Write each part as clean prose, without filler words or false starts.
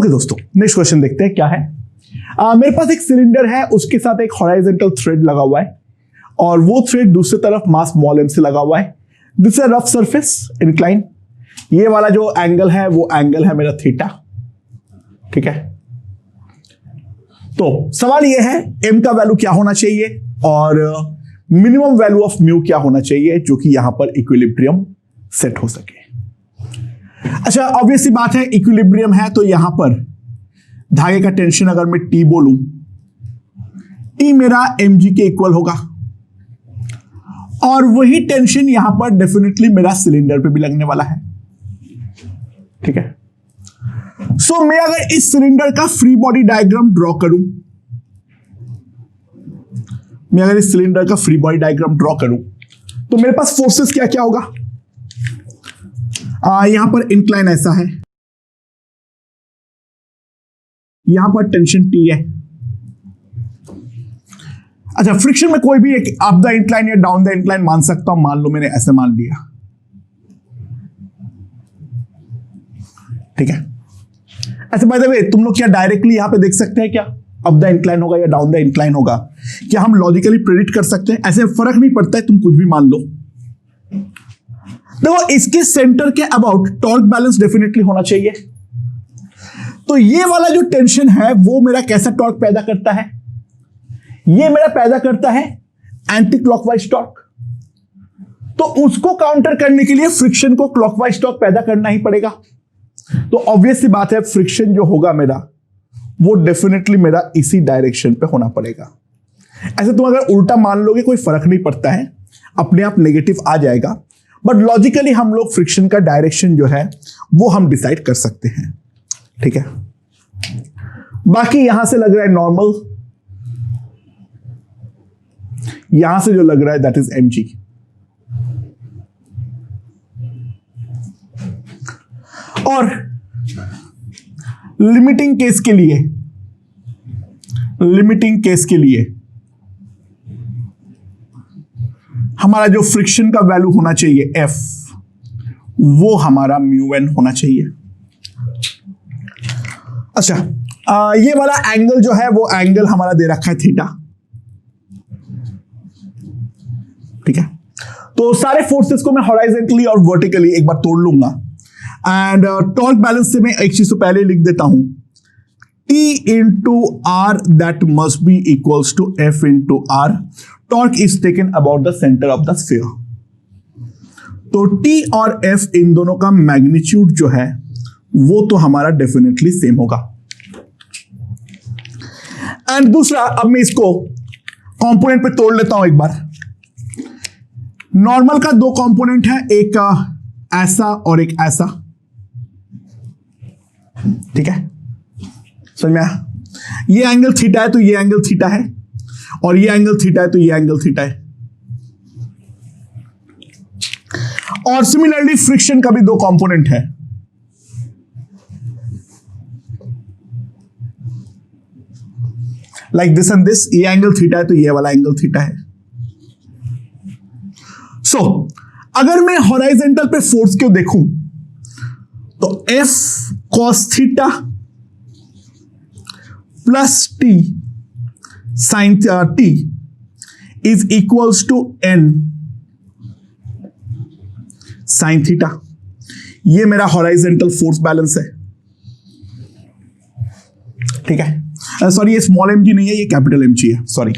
Okay दोस्तों, next question देखते हैं क्या है। मेरे पास एक सिलेंडर है, उसके साथ एक हॉराइजॉन्टल थ्रेड लगा हुआ है और वो थ्रेड दूसरी तरफ मास स्मॉल m से लगा हुआ है। This is rough surface incline. ये वाला जो एंगल है वो एंगल है मेरा थीटा। ठीक है, तो सवाल ये है m का वैल्यू क्या होना चाहिए और मिनिमम वैल्यू ऑफ म्यू क्या होना चाहिए जो कि यहां पर इक्विलिब्रियम सेट हो सके। अच्छा, ऑब्वियसली बात है, इक्विलिब्रियम है तो यहां पर धागे का टेंशन अगर मैं T बोलूं, T मेरा mg के इक्वल होगा और वही टेंशन यहां पर डेफिनेटली मेरा सिलेंडर पे भी लगने वाला है। ठीक है, सो मैं अगर इस सिलेंडर का फ्री बॉडी डायग्राम ड्रॉ करूं, तो मेरे पास फोर्सेस क्या क्या होगा। यहां पर इंक्लाइन ऐसा है, यहां पर टेंशन T है। अच्छा, फ्रिक्शन में कोई भी एक अप द इंक्लाइन या डाउन द इंक्लाइन मान सकता हूं। मान लो मैंने ऐसे मान लिया। ठीक है, ऐसे बाय द वे तुम लोग क्या डायरेक्टली यहां पे देख सकते हैं क्या अप द इंक्लाइन होगा या डाउन द इंक्लाइन होगा? क्या हम लॉजिकली प्रेडिक्ट कर सकते हैं? ऐसे फर्क नहीं पड़ता है, तुम कुछ भी मान लो। देखो, इसके सेंटर के अबाउट टॉर्क बैलेंस डेफिनेटली होना चाहिए। तो ये वाला जो टेंशन है वो मेरा कैसा टॉर्क पैदा करता है? ये मेरा पैदा करता है एंटी क्लॉकवाइज टॉर्क। तो उसको काउंटर करने के लिए फ्रिक्शन को क्लॉकवाइज टॉर्क पैदा करना ही पड़ेगा। तो ऑब्वियसली बात है, फ्रिक्शन जो होगा मेरा वो डेफिनेटली मेरा इसी डायरेक्शन पे होना पड़ेगा। ऐसे तुम अगर उल्टा मान लोगे कोई फर्क नहीं पड़ता है, अपने आप नेगेटिव आ जाएगा, बट लॉजिकली हम लोग फ्रिक्शन का डायरेक्शन जो है वो हम डिसाइड कर सकते हैं। ठीक है, बाकी यहां से लग रहा है नॉर्मल, यहां से जो लग रहा है दैट इज mg। और लिमिटिंग केस के लिए हमारा जो फ्रिक्शन का वैल्यू होना चाहिए F, वो हमारा μn होना चाहिए। अच्छा, ये वाला एंगल जो है वो एंगल हमारा दे रखा है थीटा। ठीक है, तो सारे फोर्सेस को मैं हॉराइजॉन्टली और वर्टिकली एक बार तोड़ लूंगा एंड टॉर्क बैलेंस से मैं एक चीज तो पहले लिख देता हूं, T into R that must be equals to F into R. Torque is taken about the center of the sphere. तो T और F इन दोनों का मैग्नीट्यूड जो है वो तो हमारा डेफिनेटली सेम होगा। एंड दूसरा, अब मैं इसको कंपोनेंट पे तोड़ लेता हूं एक बार। नॉर्मल का दो कंपोनेंट है, एक ऐसा और एक ऐसा। ठीक है, समझ में आया? ये एंगल थीटा है तो ये एंगल थीटा है, और ये एंगल थीटा है तो ये एंगल थीटा है। और सिमिलरली फ्रिक्शन का भी दो कंपोनेंट है, लाइक दिस एंड दिस। ये एंगल थीटा है तो ये वाला एंगल थीटा है। सो अगर मैं हॉराइजॉन्टल पे फोर्स को देखूं तो F cos theta plus T sin T is equals to N sin theta. ये मेरा हॉराइजॉन्टल फोर्स बैलेंस है। ठीक है, सॉरी ये स्मॉल mg नहीं है, ये कैपिटल mg है, सॉरी।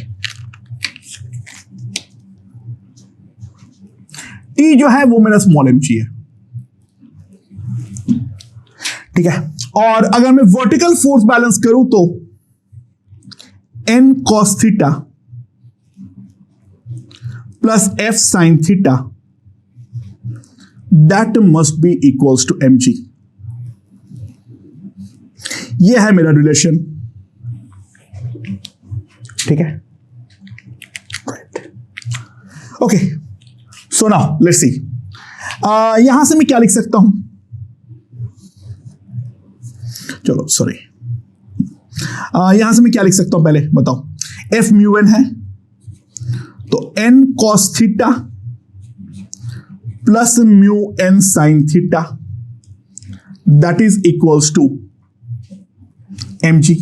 T जो है वो मेरा स्मॉल mg है। ठीक है, और अगर मैं वर्टिकल फोर्स बैलेंस करूं तो N cos theta plus F sin theta that must be equals to mg। ये है मेरा रिलेशन। ठीक है, right, okay. So now let's see, यहां से मैं क्या लिख सकता हूं? चलो सॉरी, यहां से मैं क्या लिख सकता हूं पहले बताओ। F μn है तो N cos theta plus μn sin theta that is equals to mg।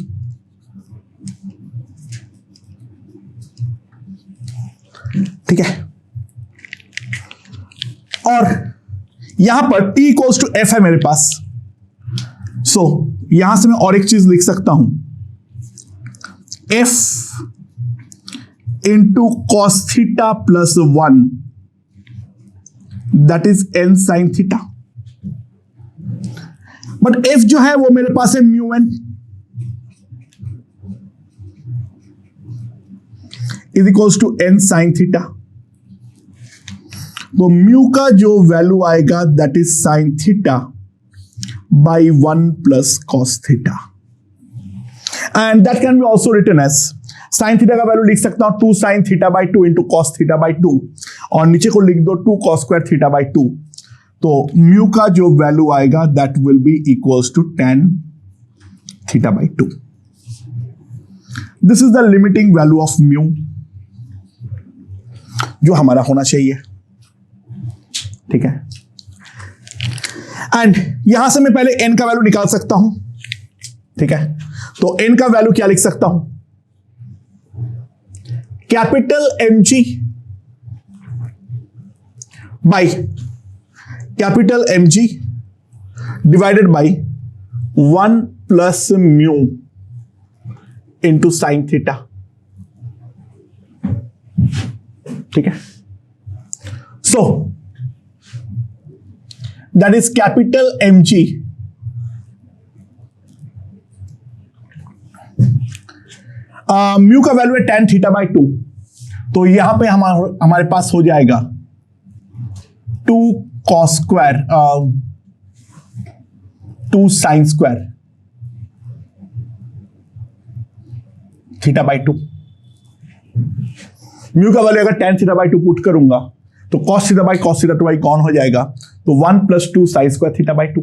ठीक है, और यहां पर t इक्वल्स टू f है मेरे पास। सो यहां से मैं और एक चीज लिख सकता हूं, f into cos theta plus 1 that is n sine theta. But f जो है वो मेरे पास है mu n is equals to n sine theta. तो म्यू का जो वैल्यू आएगा that is sine theta by 1 plus cos theta, and that can be also written as sine theta का वैल्यू लिख सकता हूं 2 sine theta by 2 into cos theta by 2, और नीचे को लिख दो 2 कॉस स्क्वायर थीटा बाई 2। तो म्यू का जो वैल्यू आएगा that will be equals to tan theta by 2। This is the limiting value of mu जो हमारा होना चाहिए। ठीक है, एंड यहां से मैं पहले n का वैल्यू निकाल सकता हूं। ठीक है, तो n का वैल्यू क्या लिख सकता हूं, capital mg by capital mg divided by 1 plus mu into sine theta. ठीक है, सो that is capital mg mu का वैल्यू है tan थीटा बाई 2, तो यहां पे हमारे पास हो जाएगा 2 cos square 2 sine square theta by 2। Mu का वैल्यू अगर tan थीटा बाई 2 पुट करूंगा तो cos थीटा बाई 2 कौन हो जाएगा, तो 1 plus 2 sine square theta by 2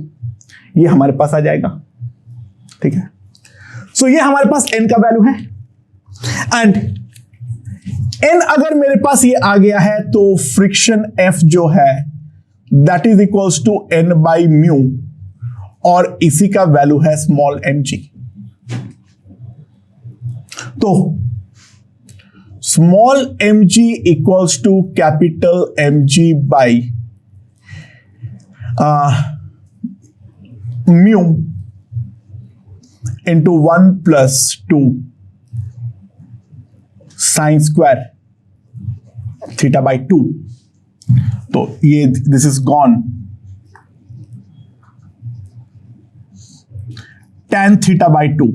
ये हमारे पास आ जाएगा। ठीक है, सो ये हमारे पास n का वैल्यू है, एंड n अगर मेरे पास ये आ गया है तो फ्रिक्शन f जो है that is equals to n by mu, और इसी का वैल्यू है स्मॉल mg। तो small mg equals to capital mg by mu into 1 plus 2 sine square theta by 2। तो ये this is gone, tan theta by 2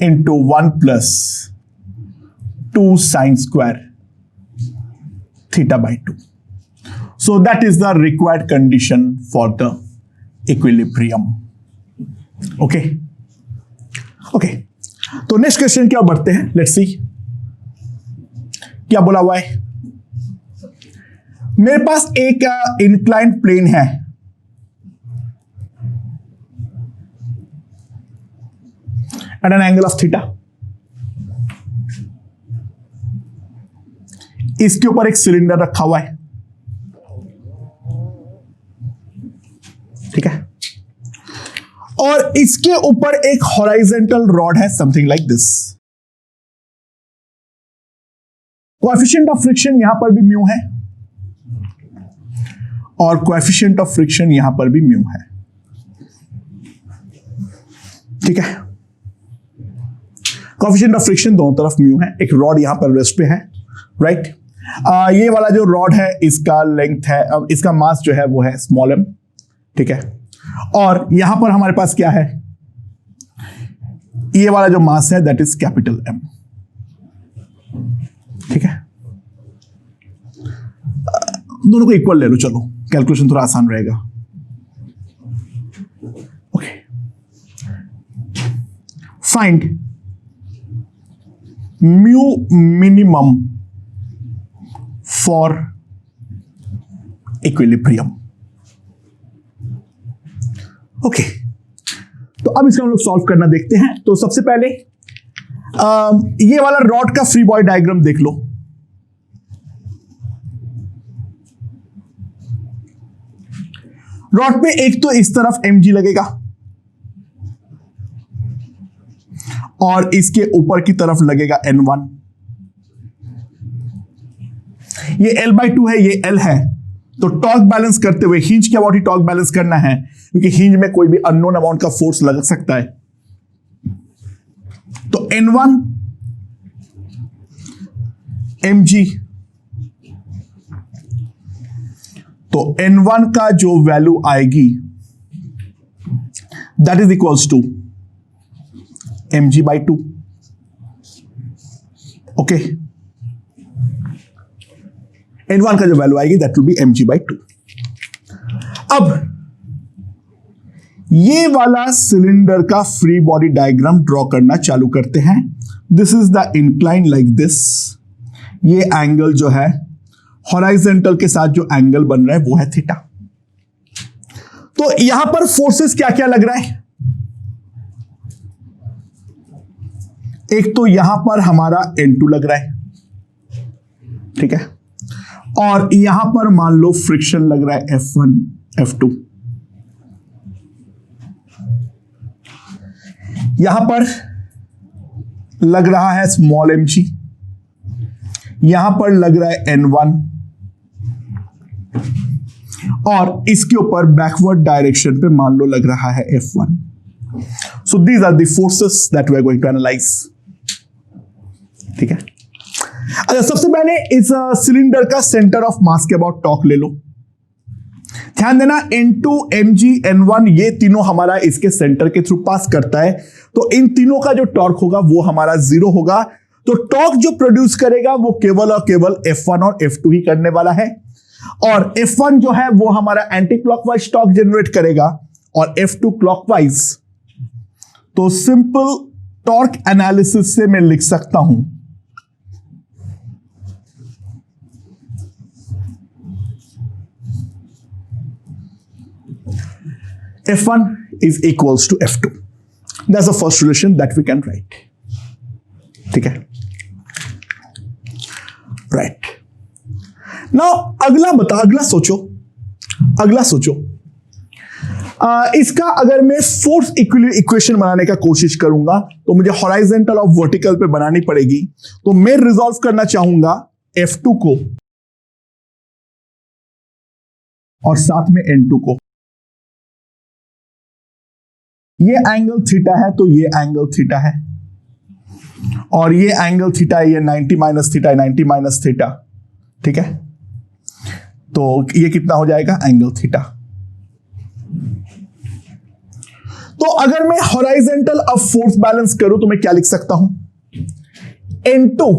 into 1 plus 2 sine square theta by 2। So that is the required condition for the equilibrium. Okay okay, तो next question क्या बढ़ते हैं, let's see क्या बोला हुआ है। मेरे पास एक इंक्लाइंड प्लेन है, at an angle of theta. इसके ऊपर एक सिलेंडर रखा हुआ है। ठीक है, और इसके ऊपर एक हॉराइजेंटल रॉड है something like this. Coefficient of friction यहां पर भी म्यू है, और कोएफिशिएंट ऑफ फ्रिक्शन यहां पर भी म्यू है। ठीक है, कोएफिशिएंट ऑफ फ्रिक्शन दोनों तरफ म्यू है, एक रॉड यहां पर रेस्ट पे है, राइट। ये वाला जो रॉड है इसका लेंथ है, अब इसका मास जो है वो है स्मॉल m। ठीक है, और यहां पर हमारे पास क्या है, ये वाला जो मास है दैट इज कैपिटल M। ठीक है, दोनों को इक्वल ले लो, चलो कैलकुलेशन थोड़ा आसान रहेगा। Okay, find mu minimum for equilibrium. Okay, तो अब इसका हम लोग सॉल्व करना देखते हैं। तो सबसे पहले ये वाला रॉड का फ्री बॉडी डायग्राम देख लो। रॉड पे एक तो इस तरफ mg लगेगा, और इसके ऊपर की तरफ लगेगा N1। ये L/2 है, ये L है, तो टॉर्क बैलेंस करते हुए हिंज के अबाउट ही टॉर्क बैलेंस करना है, क्योंकि हिंज में कोई भी अननोन अमाउंट का फोर्स लग सकता है। तो N1 mg, तो N1 का जो वैल्यू आएगी that is equals to mg/2। Okay, N1 का जो वैल्यू आएगी दैट विल बी mg/2। अब ये वाला सिलेंडर का फ्री बॉडी डायग्राम ड्रॉ करना चालू करते हैं। This is the incline like this. ये एंगल जो है हॉराइजेंटल के साथ जो एंगल बन रहा है वो है थीटा। तो यहां पर फोर्सेस क्या क्या लग रहा है? एक तो यहां पर हमारा N2 लग रहा है, ठीक है, और यहां पर मान लो फ्रिक्शन लग रहा है F1 F2। यहां पर लग रहा है स्मॉल mg, यहां पर लग रहा है N1, और इसके ऊपर बैकवर्ड डायरेक्शन पे मान लो लग रहा है F1। So these are the forces that we are going to analyse. ठीक है, अच्छा, सबसे पहले इस सिलेंडर का सेंटर ऑफ मास के अबाउट टॉक ले लो। ध्यान देना, N2 mg N1 ये तीनों हमारा इसके सेंटर के थ्रू पास करता है, तो इन तीनों का जो टॉर्क होगा वो हमारा 0 होगा। तो टॉर्क जो प्रोड्यूस करेगा वो केवल और केवल F1 और F2 ही करने वाला है, और F1 जो है वो हमारा एंटी क्लॉकवाइज टॉर्क जनरेट करेगा और F2 क्लॉकवाइज। तो सिंपल टॉर्क एनालिसिस से मैं लिख सकता हूं F1 is equals to F2. That's the first relation that we can write. ठीक है, right. Now अगला सोचो इसका अगर मैं फोर्स इक्वेशन बनाने का कोशिश करूंगा तो मुझे हॉराइजेंटल और वर्टिकल पे बनानी पड़ेगी। तो मैं रिजॉल्व करना चाहूंगा F2 को और साथ में N2 को। ये एंगल थीटा है तो ये एंगल थीटा है, और ये एंगल थीटा है, ये 90 माइनस थीटा है, 90 माइनस थीटा। ठीक है, तो ये कितना हो जाएगा? Angle theta. तो अगर मैं हॉराइजेंटल अब फोर्स बैलेंस करूं तो मैं क्या लिख सकता हूं? N2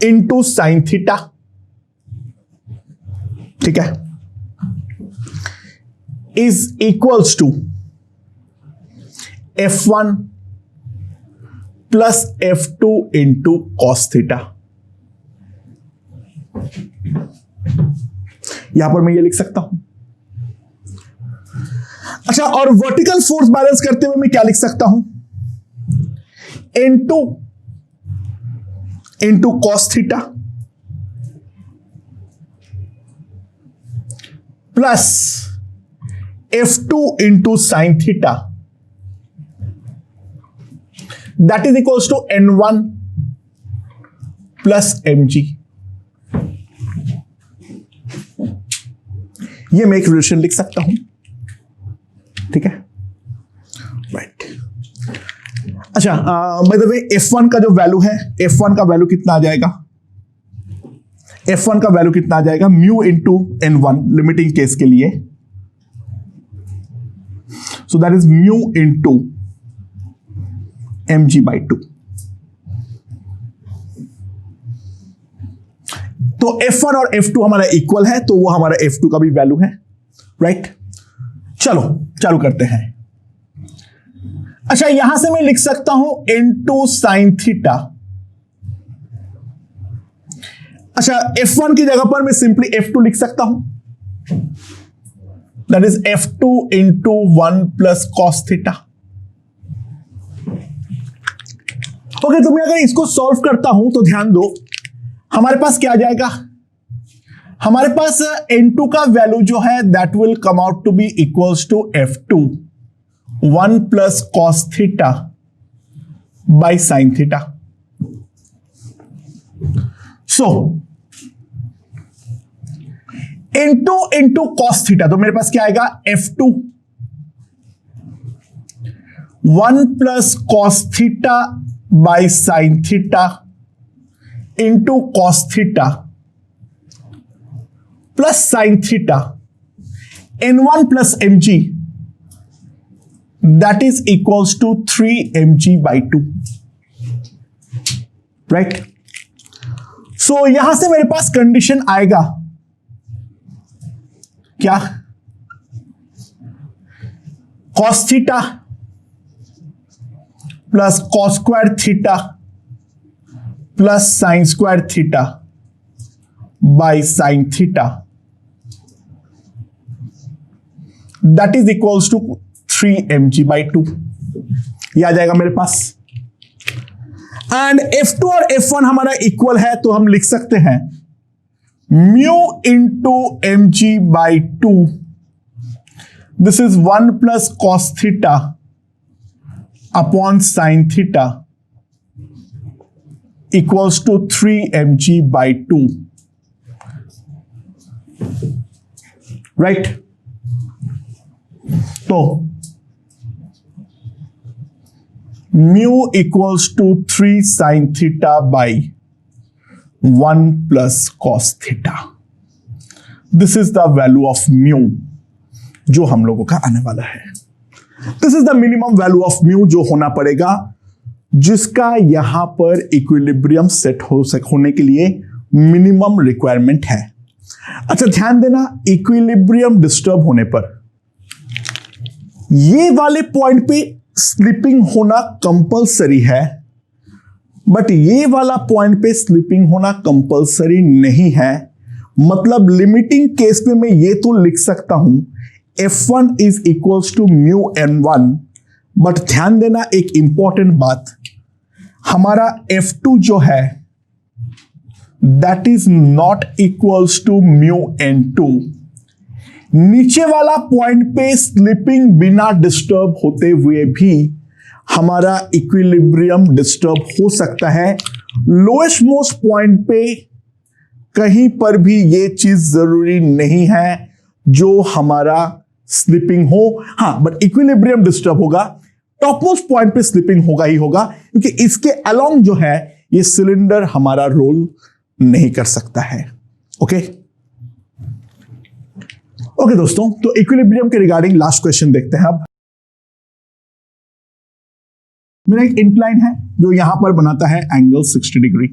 into sine theta. ठीक है, is equals to F1 plus F2 into cos theta. यहां पर मैं ये लिख सकता हूं। अच्छा, और वर्टिकल फोर्स बैलेंस करते हुए मैं क्या लिख सकता हूं? N2 into cos theta plus F2 into sine theta, that is equals to N1 plus mg। ये मैं एक रिलेशन लिख सकता हूं। ठीक है, राइट। अच्छा, बाय द वे F1 का जो वैल्यू है, F1 का वैल्यू कितना आ जाएगा? F1 का वैल्यू कितना आ जाएगा? Mu into N1 limiting case के लिए, सो that is mu into mg/2। तो F1 और F2 हमारा इक्वल है, तो वो हमारा F2 का भी वैल्यू है, राइट। चलो चालू करते हैं। अच्छा, यहां से मैं लिख सकता हूं N2 साइन थीटा। अच्छा, F1 की जगह पर मैं सिंपली F2 लिख सकता हूं, that is F2 into 1 plus cos theta. Okay, तो मैं अगर इसको सॉल्व करता हूं तो ध्यान दो, हमारे पास क्या आ जाएगा? हमारे पास N2 का वैल्यू जो है that will come out to be equals to F2 1 plus cos theta by sine theta. So into cos theta, तो मेरे पास क्या आएगा F2 1 plus cos theta by sine theta into cos theta plus sine theta N1 plus mg, that is equals to 3mg by 2, right. So यहां से मेरे पास condition आएगा क्या, cos theta plus cos square theta plus sign square theta by sine theta, that is equals to 3mg by 2। ये आ जाएगा मेरे पास। And F2 और F1 हमारा इक्वल है, तो हम लिख सकते हैं mu into mg by 2, this is 1 plus cos theta upon sine theta equals to 3mg by 2, right. तो mu equals to 3 sine theta by 1 plus cos theta, this is the value of mu जो हम लोगों का आने वाला है। This is the minimum value of mu जो होना पड़ेगा, जिसका यहां पर इक्विलिब्रियम सेट होने के लिए मिनिमम रिक्वायरमेंट है। अच्छा ध्यान देना, इक्विलिब्रियम डिस्टर्ब होने पर ये वाले पॉइंट पे स्लिपिंग होना कंपलसरी है, बट ये वाला पॉइंट पे स्लिपिंग होना कंपलसरी नहीं है। मतलब लिमिटिंग केस में मैं ये तो लिख सकता हूं F1 is equals to mu N1, but ध्यान देना एक इंपॉर्टेंट बात, हमारा F2 जो है that is not equals to mu N2। नीचे वाला पॉइंट पे स्लिपिंग बिना डिस्टर्ब होते हुए भी हमारा इक्विलिब्रियम डिस्टर्ब हो सकता है। लोएस्ट मोस्ट पॉइंट पे कहीं पर भी ये चीज जरूरी नहीं है जो हमारा स्लिपिंग हो, हां बट इक्विलिब्रियम डिस्टर्ब होगा, टॉप मोस्ट पॉइंट पे स्लिपिंग होगा ही होगा, क्योंकि इसके अलोंग जो है ये सिलेंडर हमारा रोल नहीं कर सकता है। ओके ओके दोस्तों, तो इक्विलिब्रियम के रिगार्डिंग लास्ट क्वेश्चन देखते हैं। अब मेरा एक इंक्लाइन है जो यहां पर बनाता है एंगल 60 डिग्री।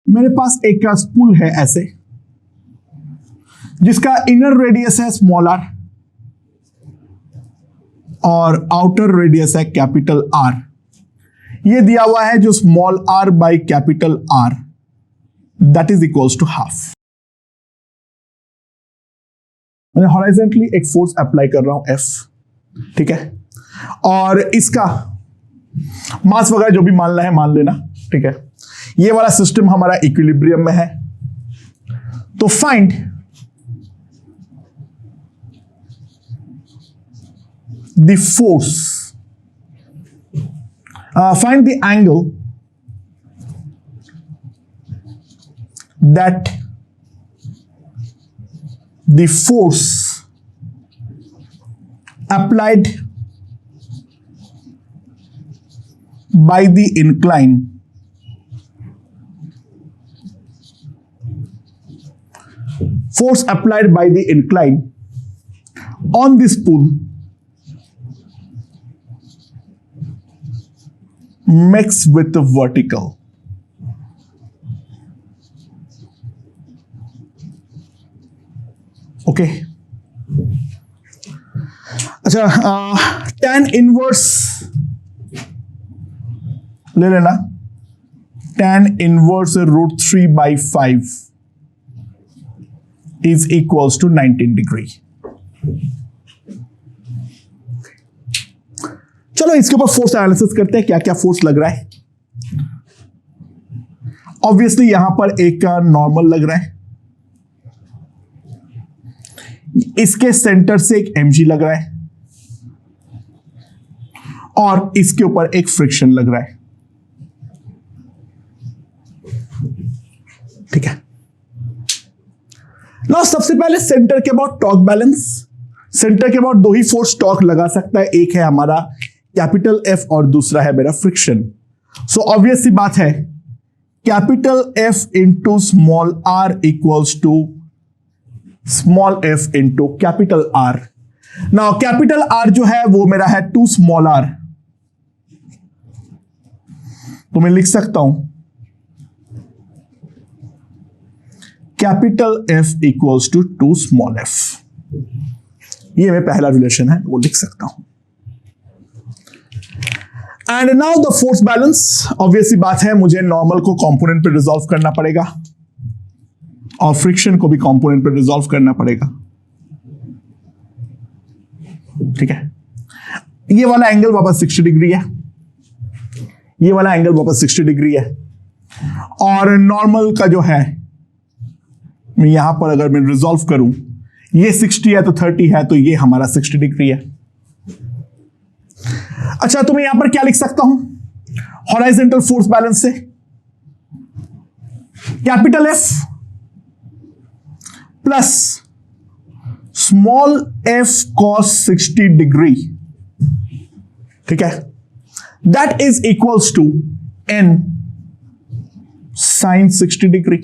मेरे पास एक का स्पूल है ऐसे, जिसका इनर रेडियस है स्मॉल r और आउटर रेडियस है कैपिटल R। ये दिया हुआ है जो small r by capital R, that is equals to half. मैं हॉरिजॉन्टली एक फोर्स अप्लाई कर रहा हूं F, ठीक है, और इसका मास वगैरह जो भी मानना है मान लेना, ठीक है। ये वाला सिस्टम हमारा इक्विलिब्रियम में है, तो find the force, find the angle that the force applied by the incline on this spool makes with the vertical। Okay अच्छा, tan इनवर्स ले लेना, tan inverse √3/5 is equals to 19 degree. चलो इसके ऊपर फोर्स एनालिसिस करते हैं, क्या क्या फोर्स लग रहा है। ऑब्वियसली यहां पर एक नॉर्मल लग रहा है, इसके सेंटर से एक mg लग रहा है, और इसके ऊपर एक फ्रिक्शन लग रहा है। ठीक है। नाउ सबसे पहले सेंटर के अबाउट टॉर्क बैलेंस। सेंटर के अबाउट दो ही फोर्स टॉर्क लगा सकता है, एक है हमारा कैपिटल एफ और दूसरा है मेरा फ्रिक्शन। सो ऑब्वियस सी बात है, capital F into small r equals to small f into capital R. Now capital R जो है वो मेरा है 2 स्मॉल आर, तो मैं लिख सकता हूं capital F equals to 2 small F. ये मेरा पहला रिलेशन है, वो लिख सकता हूं। And now the force balance. Obvious सी बात है, मुझे नॉर्मल को कंपोनेंट पे रिजॉल्व करना पड़ेगा और फ्रिक्शन को भी कंपोनेंट पे रिजॉल्व करना पड़ेगा। ठीक है। ये वाला एंगल वापस 60 डिग्री है, ये वाला एंगल वापस 60 डिग्री है, और नॉर्मल का जो है मैं यहां पर अगर मैं रिजॉल्व करूं, ये 60 है तो 30 है, तो ये हमारा 60 डिग्री है। अच्छा, तो मैं यहां पर क्या लिख सकता हूं हॉराइजॉन्टल फोर्स बैलेंस से? Capital F plus small f cos 60 degree, ठीक है, that is equals to N sine 60 degree.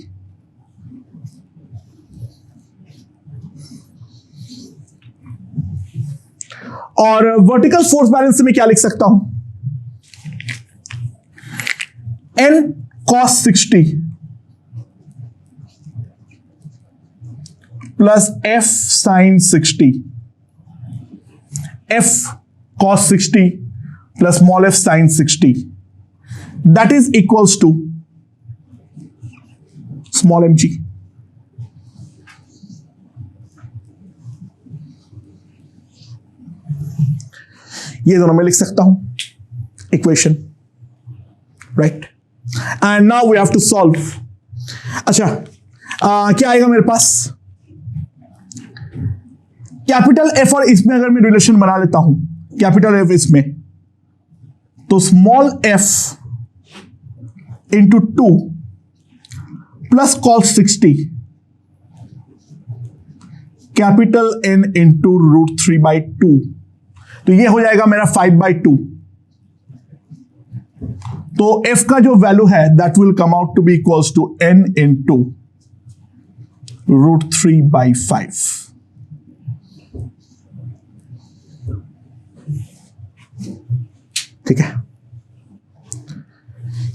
और वर्टिकल फोर्स बैलेंस में क्या लिख सकता हूं? N cos 60 plus F sine 60, F cos 60 plus small f sine 60, that is equals to small m g. ये दोनों मैं लिख सकता हूं equation, right. And now we have to solve. अच्छा, क्या आएगा मेरे पास? कैपिटल एफ और इसमें अगर मैं रिलेशन बना लेता हूं, कैपिटल एफ इसमें, तो small f into 2 plus cos 60 capital N into √3/2, तो ये हो जाएगा मेरा 5/2। तो f का जो वैल्यू है that will come out to be equals to n into √3/5। ठीक है,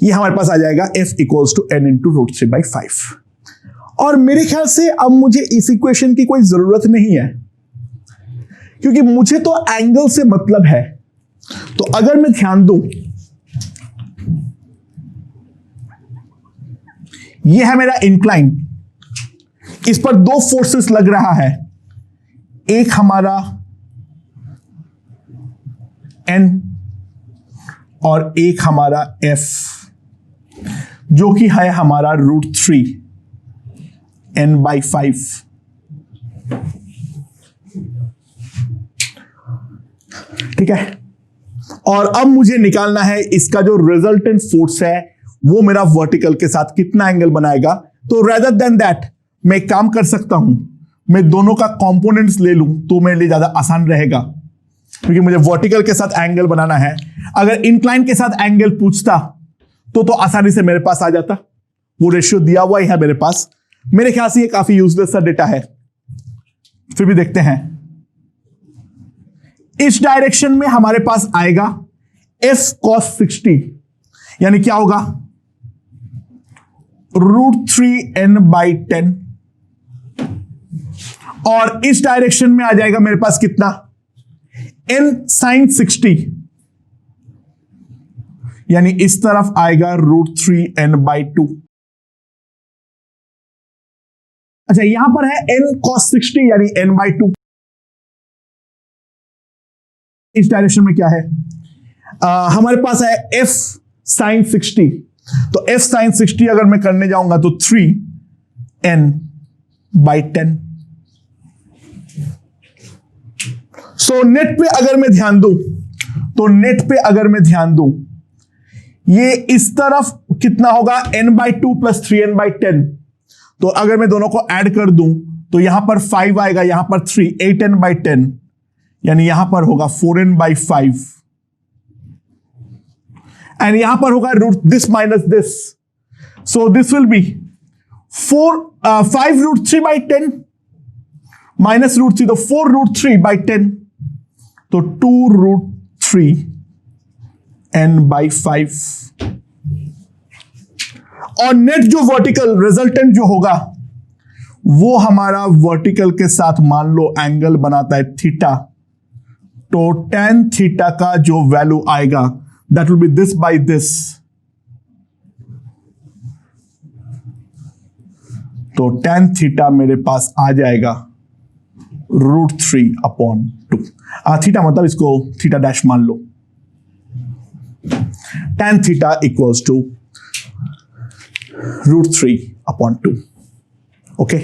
ये हमारे पास आ जाएगा f equals to n into √3/5। और मेरे ख्याल से अब मुझे इस इक्वेशन की कोई जरूरत नहीं है, क्योंकि मुझे तो एंगल से मतलब है। तो अगर मैं ध्यान दूं, यह है मेरा इंक्लाइन, इस पर दो फोर्सेस लग रहा है, एक हमारा N और एक हमारा F, जो कि है हमारा √3n/5। ठीक है, और अब मुझे निकालना है इसका जो रिजल्टेंट फोर्स है वो मेरा वर्टिकल के साथ कितना एंगल बनाएगा। तो रेदर देन दैट मैं एक काम कर सकता हूं, मैं दोनों का कंपोनेंट्स ले लूं तो मेरे लिए ज्यादा आसान रहेगा, क्योंकि मुझे वर्टिकल के साथ एंगल बनाना है। अगर इंक्लाइन के साथ एंगल पूछता तो आसानी से मेरे पास आ जाता, वो रेशियो दिया हुआ ही है मेरे पास। मेरे ख्याल से ये काफी यूजलेस सा डेटा है, फिर भी देखते हैं। इस डायरेक्शन में हमारे पास आएगा f cos 60, यानी क्या होगा √3n/10, और इस डायरेक्शन में आ जाएगा मेरे पास कितना n sin 60, यानी इस तरफ आएगा √3n/2। अच्छा, यहां पर है n cos 60 यानी n/2। इस डायरेक्शन में क्या है, हमारे पास है f sin 60, तो f sin 60 अगर मैं करने जाऊंगा तो 3n/10। सो नेट पे अगर मैं ध्यान दूं तो नेट पे अगर मैं ध्यान दूं, ये इस तरफ कितना होगा, n/2 प्लस 3n/10। तो अगर मैं दोनों को ऐड कर दूं तो यहां पर 5 आएगा, यहां पर 3, 8n/10, यानी यहां पर होगा 4n/5, एंड यहां पर होगा root this minus this, so this will be 5√3/10 minus √3, तो 4√3/10, तो 2√3n/5। और नेट जो वर्टिकल रिजल्टेंट जो होगा वो हमारा वर्टिकल के साथ मान लो एंगल बनाता है थीटा, तो tan थीटा का जो वैल्यू आएगा that will B this by this, तो tan थीटा मेरे पास आ जाएगा √3/2। थीटा मतलब इसको थीटा डैश मान लो, tan theta equals to √3/2। Okay.